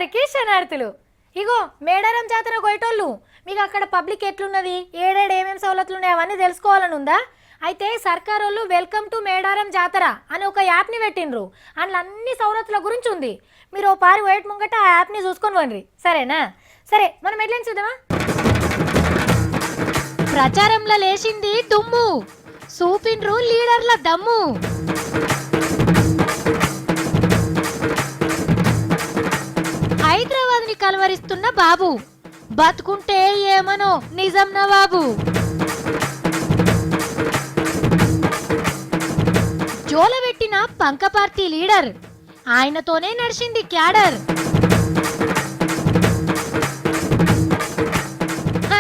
అందరికీ శనార్థులు. ఇగో మేడారం జాతర పోయేటోళ్ళు మీకు అక్కడ పబ్లిక్ ఎట్లున్నది, ఏడేడు ఏమేమి సౌలతులు ఉన్నాయి అవన్నీ తెలుసుకోవాలని ఉందా? అయితే సర్కార్ వాళ్ళు వెల్కమ్ టు మేడారం జాతర అని ఒక యాప్ని పెట్టిండ్రు. అందులో అన్ని సౌలతుల గురించి ఉంది. మీరు ఓ పారి వెయిట్ ముంగట ఆ యాప్ని చూసుకొని పోండి, సరేనా? సరే, మనం ఎట్లని చూద్దామా? ప్రచారంలో లేచింది దుమ్ము, చూపిండ్రు లీడర్ల దమ్ము. హైదరాబాద్ ని కలవరిస్తున్న బాబు, బతుకుంటే ఏమనో నిజం నవాబు. జోలబెట్టిన పంక పార్టీ లీడర్, ఆయనతోనే నడిచింది క్యాడర్.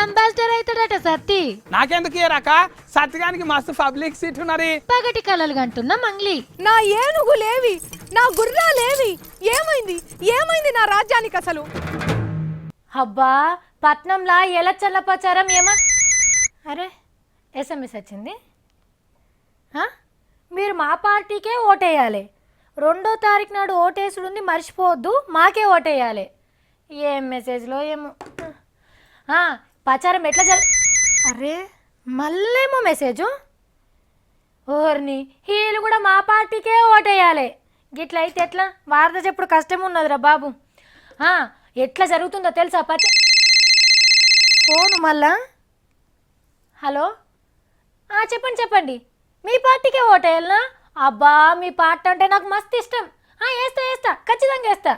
అంబాసిడర్ అవుతాడట సత్తి. నాకెందుకు రాక సత్తిగానికి మస్తు పబ్లిక్ సీట్ ఉన్నది. పగటి కలలు గంటున్న మంగ్లీ. నా ఏనుగు లేవి, నా గుర్రా లేవి, ఏమైంది ఏమైంది నా రాజ్యానికి అసలు? అబ్బా, పట్నంలా ఎలచ్చల్ల ప్రచారం ఏమా? అరే, ఎస్ఎంఎస్ వచ్చింది. మీరు మా పార్టీకే ఓటేయాలి, 2వ తారీఖు నాడు ఓటేసుడుంది, మర్చిపోవద్దు, మాకే ఓటేయాలి. ఏం మెసేజ్లో ఏమో. ప్రచారం ఎట్లా అరే, మళ్ళేమో మెసేజు. ఓర్ని, వీళ్ళు కూడా మా పార్టీకే ఓటేయాలి. గిట్ల అయితే ఎట్లా? వార్త చెప్పుడు కష్టం ఉన్నదిరా బాబు. ఎట్లా జరుగుతుందో తెలుసా ఫోను మళ్ళా. హలో, చెప్పండి చెప్పండి, మీ పార్టీకే ఓటేయాలనా? అబ్బా, మీ పార్టీ అంటే నాకు మస్తు ఇష్టం. వేస్తా ఖచ్చితంగా వేస్తా.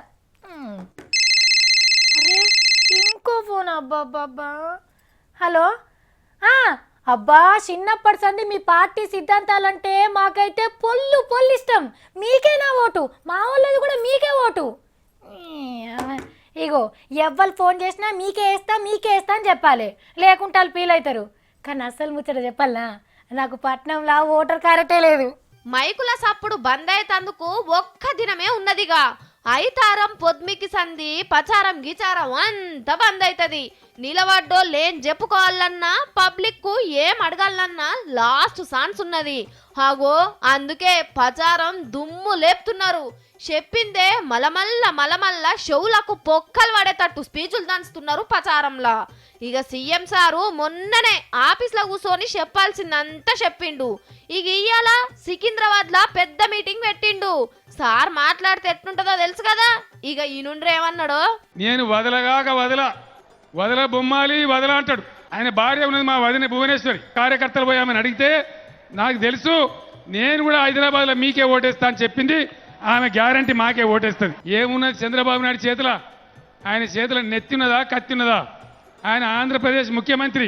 అరే, ఇంకో ఫోన్. అబ్బాబ్బా. హలో, అబ్బా, చిన్నప్పటి సంది మీ పార్టీ సిద్ధాంతాలంటే మాకైతే పొల్లు ఇష్టం. మీకే నా ఓటు, మా వాళ్ళది కూడా మీకే ఓటు. ఇగో, ఎవ్వరు ఫోన్ చేసినా మీకే వేస్తా అని చెప్పాలి, లేకుంటే వాళ్ళు ఫీల్ అవుతారు. కానీ అస్సలు ముచ్చట చెప్పాలనా, నాకు పట్నంలో ఓటర్ క్యారెక్టే లేదు. మైకుల సప్పుడు బంద్ అయ్యేందుకు ఒక్క దినమే ఉన్నదిగా. ఐతారం పొద్మికి సంధి ప్రచారం గీచారం అంత బంద్ అవుతుంది. నిలబడ్డో లేని చెప్పుకోవాలన్నా, పబ్లిక్ కు ఏం అడగాలన్నా లాస్ట్ ఛాన్స్ ఉన్నది. అందుకే ప్రచారం దుమ్ము లేపుతున్నారు. చెప్పిందే మలమల్ల షవులకు పొక్కలు పడేటట్టు స్పీచులు దంచుతున్నారు ప్రచారంలా. ఇక సీఎం సారు మొన్ననే ఆఫీస్ లో కూర్చొని చెప్పాల్సిందంతా చెప్పిండు. ఇక ఇయ్యాల సికింద్రాబాద్ లా పెద్ద మీటింగ్ పెట్టిండు. సార్ మాట్లాడితే ఎట్లుంటుందో తెలుసు కదా. ఇక ఈ నుండి ఏమన్నాడు, నేను వదల బొమ్మాలి అంటాడు. ఆయన భార్య ఉన్నది మా వదిన భువనేశ్వరి. కార్యకర్తలు పోయి ఆమెను అడిగితే నాకు తెలుసు, నేను కూడా హైదరాబాద్ లో మీకే ఓటేస్తా అని చెప్పింది. ఆమె గ్యారంటీ మాకే ఓటేస్తుంది. ఏమున్నది చంద్రబాబు నాయుడు చేతుల? ఆయన చేతుల నెత్తిన్నదా కత్తిన్నదా? ఆయన ఆంధ్రప్రదేశ్ ముఖ్యమంత్రి,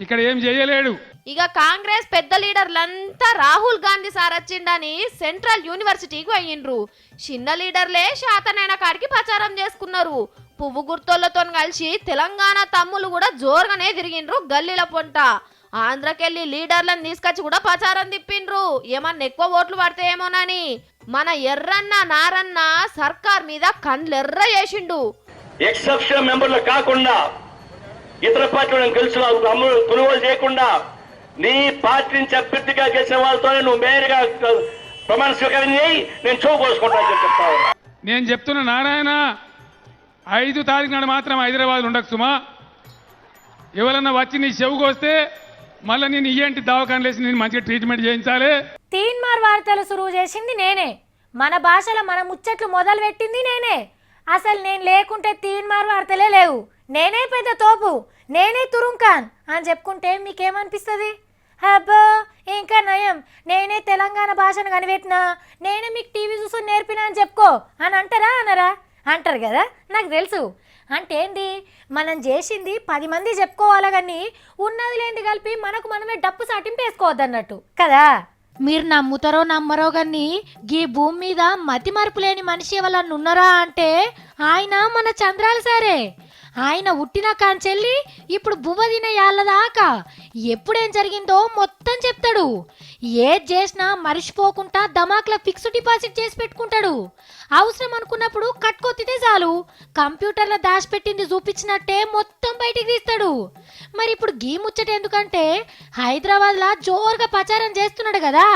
ఇక్కడ ఏం చేయలేడు. ఇక కాంగ్రెస్ పెద్ద లీడర్లంతా రాహుల్ గాంధీ సార్ వచ్చిండని సెంట్రల్ యూనివర్సిటీకి పోయిండ్రు. చిన్న లీడర్లే శాతనైన కాడికి ప్రచారం చేసుకున్నారు. పువ్వు గుర్తోళ్లతో కలిసి తెలంగాణ తమ్ములు కూడా జోరుగానే తిరిగిండ్రు గల్లీల పొంట. ఆంధ్రకెళ్ళి లీడర్లను తీసుకొచ్చి కూడా ప్రచారం తిప్పిండ్రు, ఏమన్నా ఎక్కువ ఓట్లు పడతాయేమోనని. మన ఎర్రన్న నారన్న సర్కార్ మీద కండ్లెర్ర చేసిండు. ఎక్సెప్షన్ మెంబర్లు కాకుండా ఇతర పార్టీలను గెలిచిన కొనుగోలు చేయకుండా నీ పార్టీ నుంచి అభ్యర్థిగా గెలిచిన వాళ్ళతోనే నువ్వు మేయర్గా ప్రమాణ స్వీకారం చేయి, నేను చూపోసుకుంటాను చెప్తా. నేను చెప్తున్న నారాయణ, 5 తారీఖు నాడు మాత్రం హైదరాబాద్ ఉండకు సుమా. ఎవరన్నా వచ్చి నీ చెవుకు వస్తే మళ్ళీ నేను ఇయ్యంటి దవాఖాన లేసి నేను మంచిగా ట్రీట్మెంట్ చేయించాలి. తీన్మార్ వార్తలు సురువు చేసింది నేనే, మన భాషలో మన ముచ్చట్లు మొదలు పెట్టింది నేనే. అసలు నేను లేకుంటే తీన్మార్ వార్తలే లేవు. నేనే పెద్ద తోపు, నేనే తురుంఖాన్ అని చెప్పుకుంటే మీకేమనిపిస్తుంది? అబ్బో, ఇంకా నయం, నేనే తెలంగాణ భాషను కనిపెట్టినా, నేనే మీకు టీవీ చూసుకొని నేర్పినా అని చెప్పుకో అని అనరా? అంటారు కదా, నాకు తెలుసు. అంటే ఏంది, మనం చేసింది 10 మంది చెప్పుకోవాలా కానీ ఉన్నది లేనిది కలిపి మనకు మనమే డప్పు సాటింపేసుకోవద్దన్నట్టు కదా. మీరు నమ్ముతారో నమ్మరో కానీ గీ భూమి మీద మతి మరుపు లేని మనిషి ఎవరన్నా ఉన్నారా అంటే ఆయన మన చంద్రాల సారే. ఆయన ఉట్టిన కాంచెల్లి ఇప్పుడు బువ్వ తిన యాళ్ళదాకా ఎప్పుడేం జరిగిందో మొత్తం చెప్తాడు. ఏది చేసినా మరిచిపోకుండా దమాక్లో ఫిక్స్డ్ డిపాజిట్ చేసి పెట్టుకుంటాడు. అవసరం అనుకున్నప్పుడు కట్టుకొత్తితే చాలు, కంప్యూటర్లో దాచిపెట్టింది చూపించినట్టే మొత్తం బయటికి తీస్తాడు. మరి ఇప్పుడు గీ ముచ్చట ఎందుకంటే హైదరాబాద్లో జోరుగా ప్రచారం చేస్తున్నాడు కదా.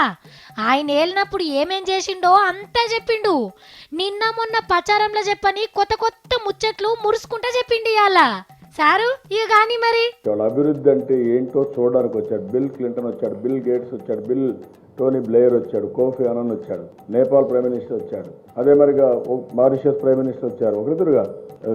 ఆయన ఏలినప్పుడు ఏమేం చేసిండో అంతా చెప్పిండు. నిన్న మొన్న ప్రచారంలో చెప్పని కొత్త కొత్త ముచ్చట్లు మురుసుకుంటా చెప్పిండు ఇవాళ సారు. ఇక కానీ మరి వాళ్ళ అభివృద్ధి అంటే ఏంటో చూడడానికి వచ్చాడు. బిల్ క్లింటన్ వచ్చాడు, బిల్ గేట్స్ వచ్చాడు, టోనీ బ్లేయర్ వచ్చాడు, కోఫీ అనాన్ వచ్చాడు, నేపాల్ ప్రైమ్ మినిస్టర్ వచ్చాడు, అదే మరిగా మారిషస్ ప్రైమ్ మినిస్టర్ వచ్చారు, ఒకరిద్దరుగా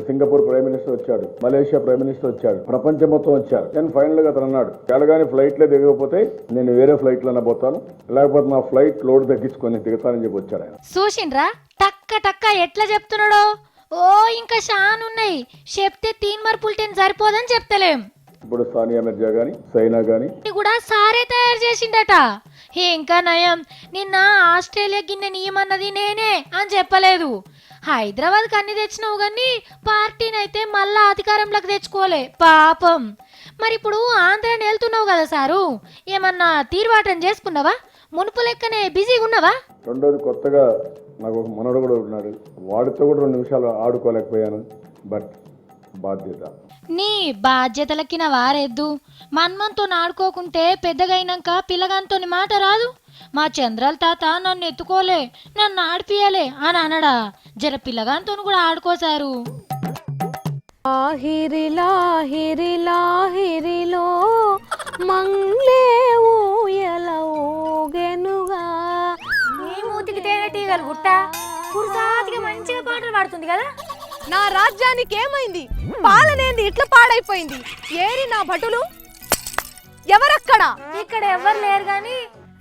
సింగపూర్ ప్రైమ్ మినిస్టర్ వచ్చాడు, మలేషియా ప్రైమ్ మినిస్టర్ వచ్చాడు, ప్రపంచం మొత్తం వచ్చారు. నేను ఫైనల్ గా అతను అన్నాడు, ఎలాగానే ఫ్లైట్లే దిగకపోతే నేను వేరే ఫ్లైట్లోనే పోతాను, లేకపోతే నా ఫ్లైట్ లోడ్ తగ్గించుకొని దిగుతానని చెప్పి వచ్చాడు ఆయన. చూసిండ్రా టక్క టక్క ఎట్లా చెప్తున్నాడో. ఓ ఇంకా షాన్ ఉన్నాయి, చెప్తే 3 మార్పులు 10 సరిపోదని చెప్తలేం. ఇప్పుడు సానియా మిర్జా గాని సైనా గాని కూడా సారే తయారు చేసిండట. ఇంకా నయం నిన్న ఆస్ట్రేలియా గిన్నె నీయమన్నది నేనే అని చెప్పలేదు. హైదరాబాద్ కన్ని తెచ్చినావు కానీ పార్టీనైతే మళ్ళా అధికారంలోకి తెచ్చుకోలే పాపం. మరి ఇప్పుడు ఆంధ్రాని వెళ్తున్నావు కదా సారు, ఏమన్నా తీర్వాటం చేసుకున్నావా? మునుపు లెక్కనే బిజీగా ఉన్నావా? రెండోది కొత్తగా నాకు ఒక మనడు కూడా ఉన్నాడు, వాడితో కూడా 2 నిమిషాలు ఆడుకోలేకపోయాను. బట్ బాధ్యత నీ బాధ్యతలకిన వారెద్దు. మన్మంతో ఆడుకోకుంటే పెద్దగా అయినాక పిల్లగాంతో మాట రాదు. మా చంద్రాల తాత నన్ను ఎత్తుకోలే, నన్ను ఆడిపియాలే అని అనడా. జర పిల్లగాంతో కూడా ఆడుకోసారు. లాహిరిలో మంగ్లే ఊయల ఊగెనుగా. నీ మూతికి తేనెటీగలు గుట్ట కుర్సాతిగా మంచిగా పాటలు పాడుతుంది కదా. నా రాజ్యానికి ఏమైంది? పాలనేంది ఇట్లా పాడైపోయింది? ఏరి నా భటులు ఎవరక్కడ? ఇక్కడ ఎవరు లేరు గాని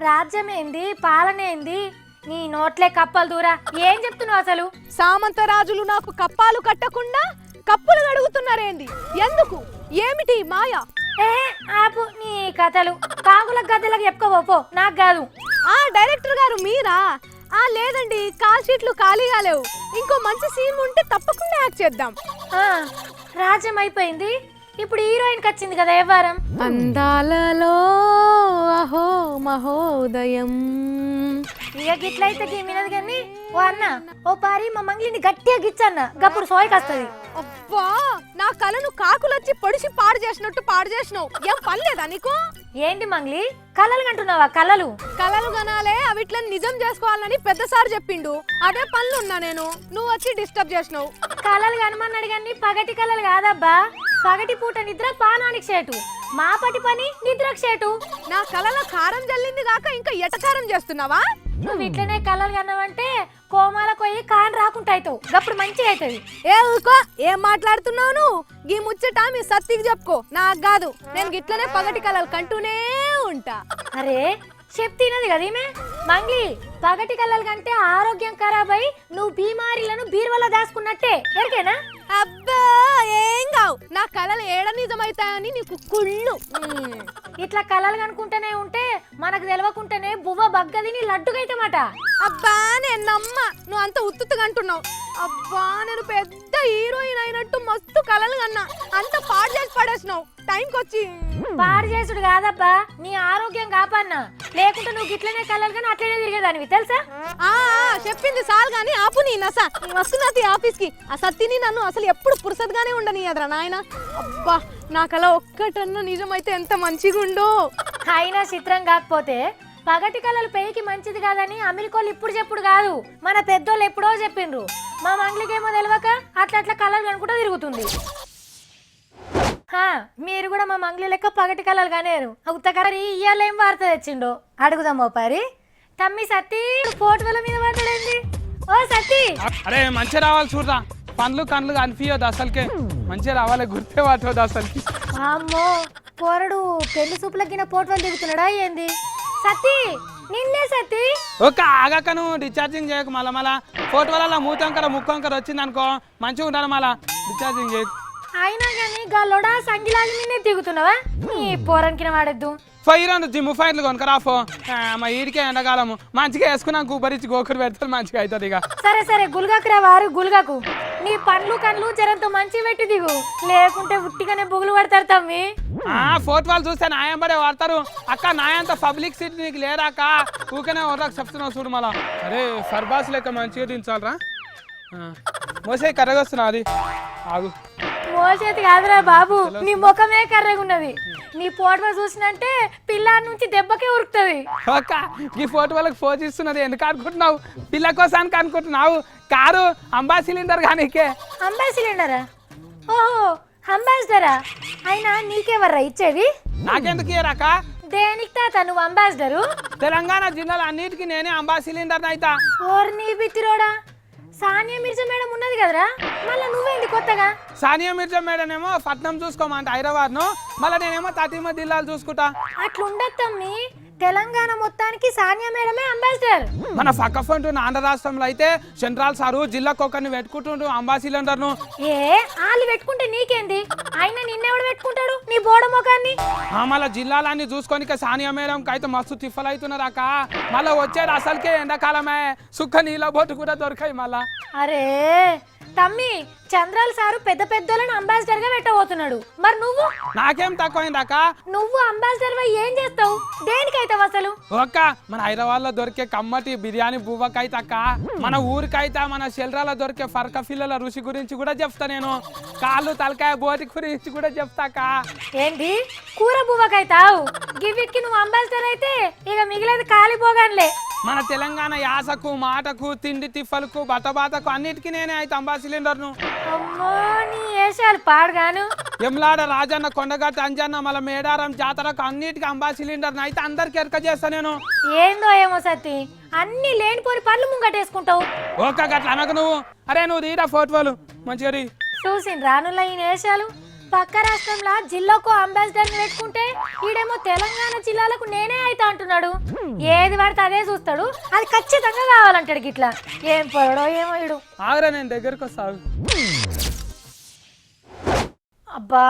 రాజ్యం ఏంది పాలనేంది? నీ నోట్లే కప్పలు దూరా. ఏం చెప్తున్నావు అసలు? సామంత రాజులు నాకు కప్పాలు కట్టకుండా కప్పులు అడుగుతున్నారేంది? ఎందుకు? ఏమిటి మాయ? ఆపు నీ కథలు. కాకుల గద్దెలకు చెప్పుకోపో, నాకు కాదు. డైరెక్టర్ గారు మీరా? లేదండి, కాల్ షీట్లు ఖాళీగా లేవు. ఇంకో మంచి సీన్ ఉంటే తప్పకుండా యాక్ట్ చేద్దాం. రాజ్యం అయిపోయింది, ఇప్పుడు హీరోయిన్ వచ్చింది కదా ఏ వారం. అందాలలో అహో మహోదయం. ఇక గిట్లయితే గిమ్మినది కానీ ఓ అన్న ఓ పారి మా మంగ్లిని గట్టిగా గిచ్చన్న, గప్పుడు సోయకి వస్తుంది. అబ్బా, నా కళను కాకులొచ్చి పొడిచి పాడు చేసినట్టు పాడు చేసినావు. ఏం పనిలేదా నీకు? ఏంటి మంగ్లీ కలలు కంటున్నావా? కలలు కళలు కనాలే, అవిట్లని నిజం చేసుకోవాలని పెద్ద సార్ చెప్పిండు. అదే పనులు ఉన్నా నేను, నువ్వు వచ్చి డిస్టర్బ్ చేసినావు. కలలు కనమన్నాడు కానీ పగటి కలలు కాదబ్బా. పగటి పూట నిద్ర పానానికి చేటు, మాపటి పని నిద్రకు చేటు. నా కళలో కారం జల్లింది కాక ఇంకా ఎటకారం చేస్తున్నావా? నువ్వు ఇట్లనే కలలు కన్నావంటే కోమాల కొయ్యి కాన్ రాకుండా అవుతావు, అప్పుడు మంచిగా అవుతుంది. ఊకో, ఏం మాట్లాడుతున్నావు నువ్వు? గీ ముచ్చట మీ సత్తికి చెప్పుకో, నాకు కాదు. నేను గిట్లనే పగటి కళలు కంటూనే ఉంటా. అరే చెప్తినది కదా ఈమె. మంగ్లీ పగటి కళలు కంటే ఆరోగ్యం ఖరాబ్ అయి నువ్వు బీమారీలను బీరువలో దాచుకున్నట్టే ఎరికేనా? అబ్బా ఏం కావు, నా కళలు ఏడ నిజమైతాయని నీకు కుళ్ళు. ఇట్లా కళలు కనుకుంటూనే ఉంటే మనకు తెలవకుంటేనే బువ్వ బగ్గదిని లడ్డుగైతమాట. అబ్బా నేను నమ్మ, నువ్వు అంత ఉత్తుగా అంటున్నావు. అబ్బా నేను పెద్ద హీరోయిన్ అయినట్టు మస్తు కళలు కన్నా, అంత పాడు చేసి పడేసినావు టైంకి వచ్చి. పాడు చేసుడు కాదబ్బా, నీ ఆరోగ్యం కాపాడినా, లేకుంటే నువ్వు గిట్లనే కళలు కానీ అట్లనే తిరిగేదానివి తెలుసా? చెప్పింది సాల్ గాని ఆపు నీ నస. వస్తున్నది ఆఫీస్ కి. ఆ సత్తిని నన్ను అసలు ఎప్పుడు పురుసద్గానే ఉండని ఎదురా నాయన. అబ్బా నా కళ ఒక్కటన్నా నిజమైతే ఎంత మంచిగా ఉండో. అయినా చిత్రం కాకపోతే పగటి కళలు పేయికి మంచిది కాదని అమెరికోళ్ళు ఇప్పుడు చెప్పుడు కాదు, మన పెద్దోళ్ళు ఎప్పుడో చెప్పిండ్రు. మా మంగ్లికేమో తెలియక అట్లా అట్లా కళలు కనుకుంటూ తిరుగుతుంది. మీరు కూడా మా మంగ్లీ లెక్క పగటి కళలు కానేరు. ఉత్తకరి ఇయ్యాల ఏం వార్త తెచ్చిండో అడుగుదాం. ఓ పారి తమ్మి సత్తి ఫోటోల మీద పడ్డాడండి. ఓ సత్తి, అరే మంచిగా రావాలి చూడరా, పండ్లు కళ్ళు కనిపించదు అసలుకే, మంచిగా రావాలి, గుర్తే పట్టదు అసలుకి. అమ్మో పోరడు పెళ్లి సూపులకిన ఫోటోలు దిగుతున్నాడా ఏంది? సత్తి నిన్నే సత్తి. ఒక ఆగాక నువ్వు డిశ్చార్జింగ్ చేయకు, మళ్ళా ఫోటోలలో మూతంకర ముక్కంకర వచ్చింది అనుకో మంచిగా ఉంటాను, మళ్ళా డిశ్చార్జింగ్ చేయకు. అయినా కానీ గల్లోడా సంగిలాగి నిన్నే దిగుతున్నావా? ఈ పోరనికిన వాడద్దు. ఫైర్ జిమ్ ఫైర్లు కొనుకరాఫో, మా ఈడికే ఎండకాలము మంచిగా వేసుకున్నాక కూపరించి గోకుడు పెడతారు, మంచిగా అవుతుంది. ఇక సరే సరే గుల్గాకురా వారు గుల్గాకు. నీ పండ్లు కళ్ళు జరంతో మంచి పెట్టి దిగు, లేకుంటే ఉట్టిగానే బుగులు పడతారు తమ్మి. ఫోర్త్ వాళ్ళు చూస్తే నాయం పడే వాడతారు. అక్క నాయంత పబ్లిక్ సిటీ నీకు లేరాక ఊకనే ఎవరికి చెప్తున్నావు చూడు. మళ్ళా అరే ఫర్బాస్ లెక్క మంచిగా దించాలరా, మోసే కర్రగా వస్తున్నా అది ఆగు. మోసేది కాదురా బాబు, నీ ముఖమే కర్రగున్నది. నీ ఫోటో చూసినంటే పిల్లాడి నుంచి దెబ్బకే ఉరుకుతుంది. అక్క ఈ ఫోటో వాళ్ళకి ఫోన్ ఇస్తున్నది ఎందుకు అనుకుంటున్నావు? పిల్ల కోసానికి అనుకుంటున్నావు? కారు అంబా సిలిండర్ కానీకే. అంబా సిలిండరా? ఓహో అంబాసిడరా? అయినా నీకెవర్రా ఇచ్చేది? నాకెందుకు ఇయరాక? దేనికి తాత నువ్వు అంబాసిడరు? తెలంగాణ జిల్లాలో అన్నిటికీ నేనే అంబా సిలిండర్ అయితా. ఓర్ నీ బిత్తిరోడా, సానియా మిర్జా మేడం ఉన్నది కదరా, మళ్ళీ నువ్వేంది కొత్తగా? సానియా మిర్జా మేడం ఏమో పట్నం చూసుకోమంట హైదరాబాద్ను, మళ్ళీ నేనేమో తతిమ జిల్లాలు చూసుకుంటా. అట్లుండత్తమ్మి, తెలంగాణ మొత్తానికి సానియా మేడమే అంబాసిడర్. మన పక్క ఫ్రంట్ ఆంధ్ర రాష్ట్రంలో అయితే సెంట్రల్ సారు జిల్లాకు ఒకరిని పెట్టుకుంటుండు అంబా సిలిండర్ను. ఏ వాళ్ళు పెట్టుకుంటే నీకేంది? అయినా నిన్నెవడు పెట్టుకుంటాడు నీ బోడ మొఖాన్ని? మళ్ళీ జిల్లాలన్నీ చూసుకొని సానియా మేడంకి అయితే మస్తు తిప్పలు అవుతున్నారాక. మళ్ళీ వచ్చేది అసలుకే ఎండాకాలమే, సుక్క నీళ్ళ బొట్టు కూడా దొరకాయి మళ్ళా. అరే తమ్మి, చంద్రాల్ సారు పెద్ద పెద్దోళ్ళని అంబాసిడర్ గా పెట్టబోతున్నాడు, మరి నువ్వు? నాకేం తక్కువైందాక? నువ్వు అంబాసిడర్ వై ఏం చేస్తావు? దేనికైతావు అసలు? ఒక్క మన హైదరాబాద్ లో దొరికే కమ్మటి బిర్యానీ బువ్వకైతే అక్క, మన ఊరికైతే మన శిల్రాలో దొరికే ఫర్క పిల్లల రుచి గురించి కూడా చెప్తా నేను. కాళ్ళు తలకాయ బోటి గురించి కూడా చెప్తాక. ఏంటి కూర బువ్వకైతావు? గివిట్కి నువ్వు అంబాసిడర్ అయితే ఇక మిగిలేదు కాలిపోగానులే. మన తెలంగాణ యాసకు మాటకు తిండి తిప్పలకు బతబాతకు అన్నిటికీ నేనే అయితే అంబా సిలిండర్ను. అమ్మో నీ ఏషాలు పాడుగాను. ఎమ్లాడ రాజన్న కొండగట్ట అంజన్న మళ్ళీ మేడారం జాతరకు అన్నిటికీ అంబా సిలిండర్ అయితే అందరికి ఎరక చేస్తా నేను. ఏందో ఏమో సత్తి, అన్ని లేనిపోని పళ్ళు ముంగటేసుకుంటావు. ఓకే గట్ల అనకు నువ్వు. అరే నువ్వు తీరా ఫోటోలు మంచిగా రీ. చూసిన రానుల ఈ నేషాలు. పక్క రాష్ట్రంలో జిల్లాకు అంబాసిడర్ పెట్టుకుంటే ఈడేమో తెలంగాణ జిల్లాలకు నేనే అయితే అంటున్నాడు. ఏది పడితే అదే చూస్తాడు, అది ఖచ్చితంగా కావాలంటాడు. గిట్లా ఏం పొరడో ఏమో ఇడు. ఆగరా నేను దగ్గరకు వస్తావు. అబ్బా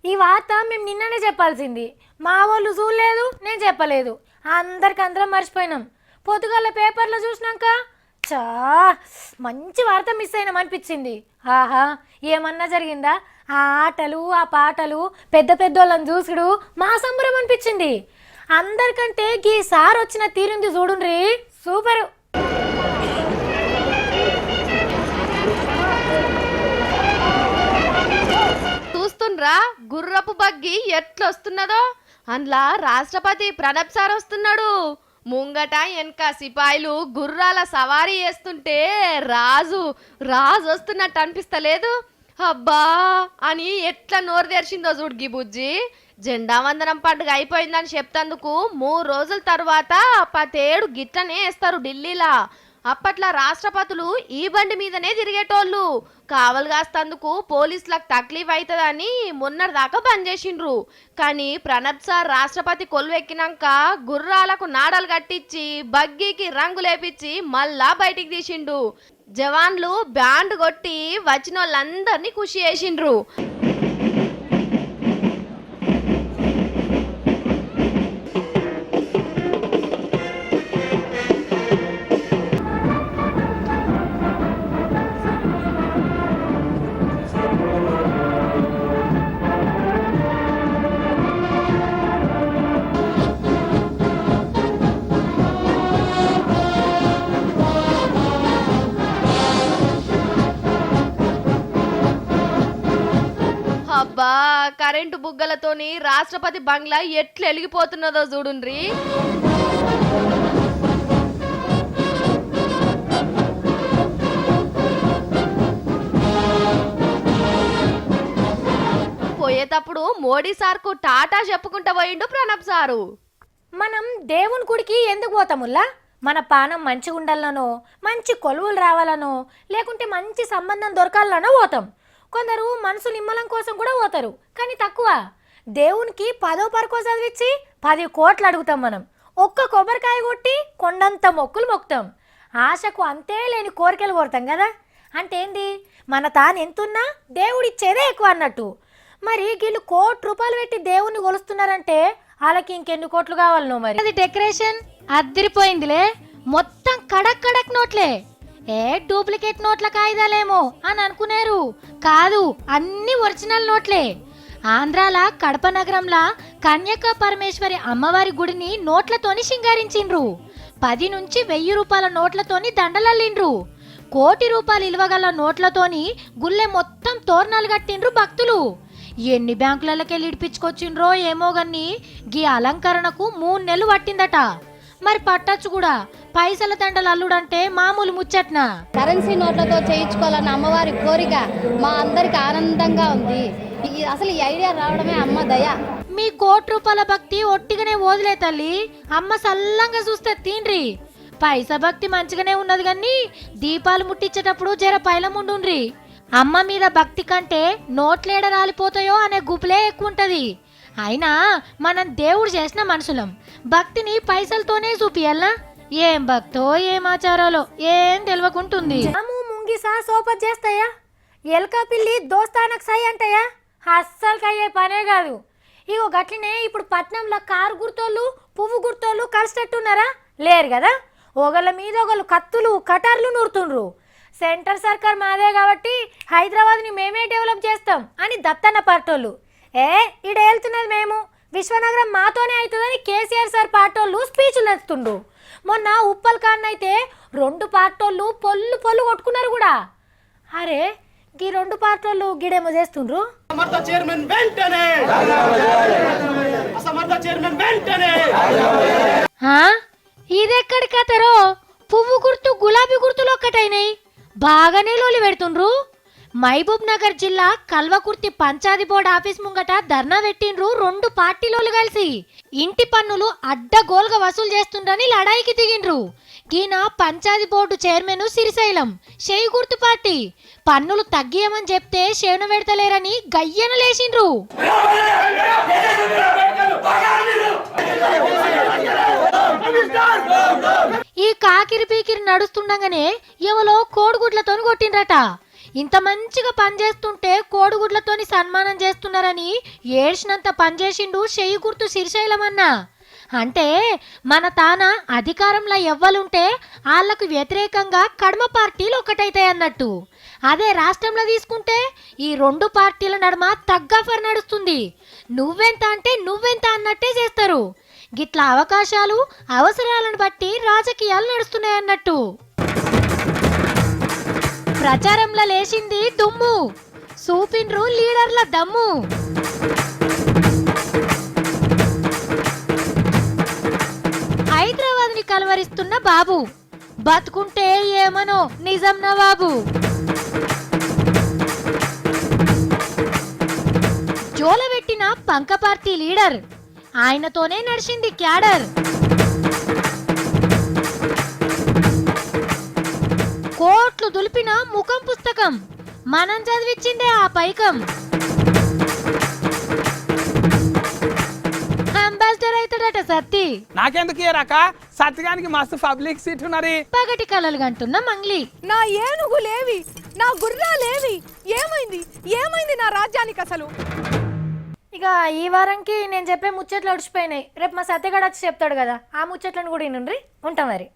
ఈ వార్త మేము నిన్ననే చెప్పాల్సింది, మా వాళ్ళు చూడలేదు, నేను చెప్పలేదు. అందరికందరం మర్చిపోయినాం. పొద్దుగాల పేపర్లో చూసినాక చా మంచి వార్త మిస్ అయినాం అనిపించింది. ఆహా ఏమన్నా జరిగిందా? ఆ ఆటలు ఆ పాటలు పెద్ద పెద్దోళ్ళని చూసుడు మా సంబరం అనిపించింది. అందరికంటే ఈ సార్ వచ్చిన తీరుంది చూడుండ్రి, సూపరు. చూస్తుండ్రా గుర్రపు బగ్గి ఎట్లొస్తున్నదో. అందులో రాష్ట్రపతి ప్రణబ్ సార్ వస్తున్నాడు. ముంగట వెనక సిపాయిలు గుర్రాల సవారీ చేస్తుంటే రాజు వస్తున్నట్టు అనిపిస్తలేదు? అబ్బా అని ఎట్లా నోరు తెరిచిందో చూడ్గి బుజ్జి. జెండా వందనం పండుగ అయిపోయిందని చెప్తందుకు 3 రోజుల తర్వాత 10 ఏడు గిట్లనే వేస్తారు ఢిల్లీలా. అప్పట్లో రాష్ట్రపతులు ఈ బండి మీదనే తిరిగేటోళ్ళు. కావలు కాస్తందుకు పోలీసులకు తక్లీఫ్ అవుతుందని మొన్నటిదాకా బంద్ చేసిండ్రు. కానీ ప్రణబ్ సార్ రాష్ట్రపతి కొలువెక్కినాక గుర్రాలకు నాడలు కట్టించి బగ్గీకి రంగులేపించి మళ్ళా బయటికి తీసిండు. జవాన్లు బ్యాండ్ కొట్టి వచ్చిన వాళ్ళందరినీ ఖుషి చేసిండ్రు. అబ్బా కరెంటు బుగ్గలతోని రాష్ట్రపతి బంగ్లా ఎట్లా వెలిగిపోతున్నదో చూడుండ్రి. పోయేటప్పుడు మోడీ సార్కు టాటా చెప్పుకుంటా పోయిండు ప్రణబ్ సారు. మనం దేవుని గుడికి ఎందుకు పోతాముల్లా? మన పానం మంచిగా ఉండాలనో, మంచి కొలువులు రావాలనో, లేకుంటే మంచి సంబంధం దొరకాలనో పోతాం. కొందరు మనసు నిమ్మలం కోసం కూడా పోతారు, కానీ తక్కువ. దేవునికి 10వ పరకో చదివించి 10 కోట్లు అడుగుతాం మనం. ఒక్క కొబ్బరికాయ కొట్టి కొండంత మొక్కులు మొక్కుతాం. ఆశకు అంతే లేని కోరికలు కోరుతాం కదా. అంటే ఏంది? మన తాను ఎంతున్నా దేవుడిచ్చేదే ఎక్కువ అన్నట్టు. మరి వీళ్ళు ₹1,00,00,000 పెట్టి దేవుణ్ణి కొలుస్తున్నారంటే వాళ్ళకి ఇంకెన్ని కోట్లు కావాలనో మరి. అది డెకరేషన్ అద్దరిపోయిందిలే, మొత్తం కడక్ కడక్ నోట్లే. డూప్లికేట్ నోట్ల కాగితాలేమో అని అనుకునేరు, కాదు అన్ని ఒరిజినల్ నోట్లే. ఆంధ్రాల కడప నగరంలా కన్యకా పరమేశ్వరి అమ్మవారి గుడిని నోట్లతోని సింగారించిండ్రు. 10 నుంచి 1000 రూపాయల నోట్లతోని దండలల్లిండ్రు. కోటి రూపాయలు ఇలువగల నోట్లతోని గుల్లె మొత్తం తోరణాలు కట్టిండ్రు భక్తులు. ఎన్ని బ్యాంకులకెళ్ళి ఇడిపించుకొచ్చిండ్రో ఏమో గన్ని గీ అలంకరణకు 3 నెలలు పట్టిందట. మరి పట్టచ్చు కూడా. పైసల తండలు అల్లుడంటే మామూలు ముచ్చట్నా? కరెన్సీ నోట్లతో చేయించుకోవాలన్న అమ్మవారి కోరిక మా అందరికి ఆనందంగా ఉంది. అసలు ఈ ఐడియా రావడమే అమ్మ దయ. మీ కోటి రూపాయల భక్తి ఒట్టిగానే వదిలే తల్లి. అమ్మ సల్లంగా చూస్తే తీండ్రి. పైసా భక్తి మంచిగానే ఉన్నది కానీ దీపాలు ముట్టించేటప్పుడు జర పైలముండుండ్రి. అమ్మ మీద భక్తి కంటే నోట్లేడ రాలిపోతాయో అనే గుపులే ఎక్కువ ఉంటది. అయినా మనం దేవుడు చేసిన మనుషులం, భక్తిని పైసలతోనే చూపియాలా? ఏం భక్తో ఏం ఆచారాలో ఏం తెలియకుంటుంది. ముంగిసా సోపత్ చేస్తాయా? ఎల్కా పిల్లి దోస్తానకు సై అంటాయా? అస్సలు అయ్యే పనే కాదు. ఇగో గట్లనే ఇప్పుడు పట్నంలో కారు గుర్తోళ్ళు పువ్వు గుర్తోళ్ళు కలిసేటట్టున్నారా? లేరు కదా. ఒకళ్ళ మీద ఒకళ్ళు కత్తులు కటార్లు నూరుతుండ్రు. సెంటర్ సర్కార్ మాదే కాబట్టి హైదరాబాద్ని మేమే డెవలప్ చేస్తాం అని దత్తన్న పార్టోళ్ళు. ఈడ వెళ్తున్నది మేము, విశ్వనగరం మాతోనే అవుతుందని కేసీఆర్ సార్ పార్టోళ్ళు స్పీచ్లు నచ్చుతుండ్రు. మొన్న ఉప్పల్ కాన్ అయితే 2 పార్టోళ్ళు పొల్లు పొల్లు కొట్టుకున్నారు కూడా. అరే ఈ 2 పార్టోళ్ళు గిడేమో చేస్తుండ్రు. ఇదెక్కడి కథరో? పువ్వు గుర్తు గులాబీ గుర్తులు ఒక్కటైనాయి, బాగానే లోలి పెడుతుండ్రు. మహబూబ్ నగర్ జిల్లా కల్వకుర్తి పంచాయతీ బోర్డు ఆఫీస్ ముంగట ధర్నా పెట్టిండ్రు 2 పార్టీలోలు కలిసి. ఇంటి పన్నులు అడ్డగోలుగా వసూలు చేస్తుండ్రని లడాయికి దిగిండ్రు. ఈయన పంచాయతీ బోర్డు చైర్మన్ శ్రీశైలం, షేయి గుర్తు పార్టీ. పన్నులు తగ్గియమని చెప్తే షేను పెడతలేరని గయ్యన లేచిండ్రు. ఈ కాకిరి పీకిరి నడుస్తుండగానే ఎవలో కోడిగుడ్లతో కొట్టిండ్రట. ఇంత మంచిగా పనిచేస్తుంటే కోడిగుడ్లతోని సన్మానం చేస్తున్నారని ఏడ్చినంత పనిచేసిండు షేయి గుర్తు శ్రీశైలమన్న. అంటే మన తాన అధికారంలో ఎవ్వలుంటే వాళ్లకు వ్యతిరేకంగా కడమ పార్టీలు ఒకటైతాయి అన్నట్టు. అదే రాష్ట్రంలో తీసుకుంటే ఈ 2 పార్టీల నడుమ తగ్గఫర్ నడుస్తుంది. నువ్వెంత అంటే నువ్వెంత అన్నట్టే చేస్తారు. గిట్ల అవకాశాలు అవసరాలను బట్టి రాజకీయాలు నడుస్తున్నాయన్నట్టు. ప్రచారంలో లేచింది దుమ్ము, సూపిండ్రు లీడర్ల దమ్ము. హైదరాబాద్ ని కలవరిస్తున్న బాబు, బతుకుంటే ఏమనో నిజం నవాబు. జోలబెట్టిన పంక పార్టీ లీడర్, ఆయనతోనే నడిచింది క్యాడర్. కోట్లు దులిపిన ముఖం పుస్తకం, మనం చదివిచ్చిందే ఆ పైకం. అంబాసిడర్ అవుతాడట సత్తి. నాకెందుకు ఏ రక సత్తిగానికి మస్తు పబ్లిక్ సీట్ ఉన్నది. పగటి కలలు గంటున్న మంగ్లీ. నా ఏనుగు లేవి, నా గుర్రా లేవి, ఏమైంది ఏమైంది నా రాజ్యానికి అసలు? ఇక ఈ వారంకి నేను చెప్పే ముచ్చట్లు ఒడిచిపోయినాయి. రేపు మా సత్యగాడు వచ్చి చెప్తాడు కదా, ఆ ముచ్చట్లను కూడా వినుండ్రి. ఉంటాం మరి.